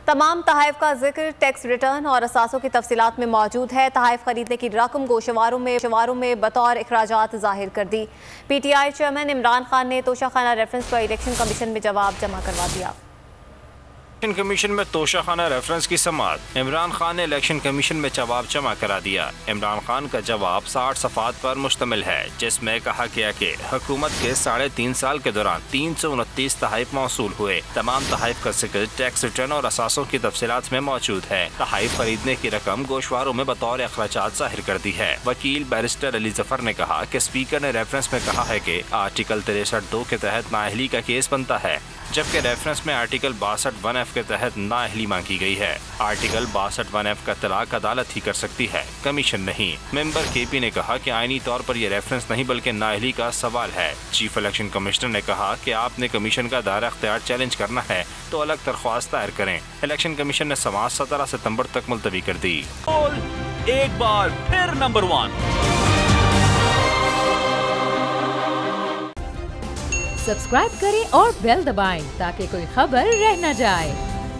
तमाम तहाइफ का जिक्र टैक्स रिटर्न और असासों की तफसीलात में मौजूद है। तहाइफ खरीदने की रकम गोशवारों में बतौर अखराजात जाहिर कर दी। PTI चेयरमैन इमरान खान ने तोशाखाना रेफरेंस पर इलेक्शन कमीशन में जवाब जमा करवा दिया। इलेक्शन कमीशन में तोशाखाना रेफरेंस की समाअत। इमरान खान ने इलेक्शन कमीशन में जवाब जमा करा दिया। इमरान खान का जवाब 60 सफ़ात पर मुश्तमिल है, जिसमें कहा गया कि हुकूमत के 3.5 साल के दौरान 329 तहाइफ मौसूल हुए। तमाम तहाइफ का जिक्र टैक्स रिटर्न और असासों की तफसीलात में मौजूद है। तहाइफ खरीदने की रकम गोशवारों में बतौर अखराजात जाहिर कर दी है। वकील बैरिस्टर अली जफर ने कहा कि स्पीकर ने रेफरेंस में कहा है कि आर्टिकल 63(2) के तहत नाअहली का केस बनता है, जबकि रेफरेंस में आर्टिकल 62(1)(f) के तहत नाअहली मांगी गई है। आर्टिकल 62(1)(f) का तलाक अदालत ही कर सकती है, कमीशन नहीं। मेंबर KP ने कहा कि आईनी तौर पर यह रेफरेंस नहीं बल्कि नाअहली का सवाल है। चीफ इलेक्शन कमिश्नर ने कहा कि आपने कमीशन का दायरा अख्तियार चैलेंज करना है तो अलग दरख्वास्त दायर करें। इलेक्शन कमीशन ने समाअत 17 सितंबर तक मुलतवी कर दी। एक बार फिर नंबर 1 सब्सक्राइब करें और बेल दबाएं ताकि कोई खबर रह न जाए।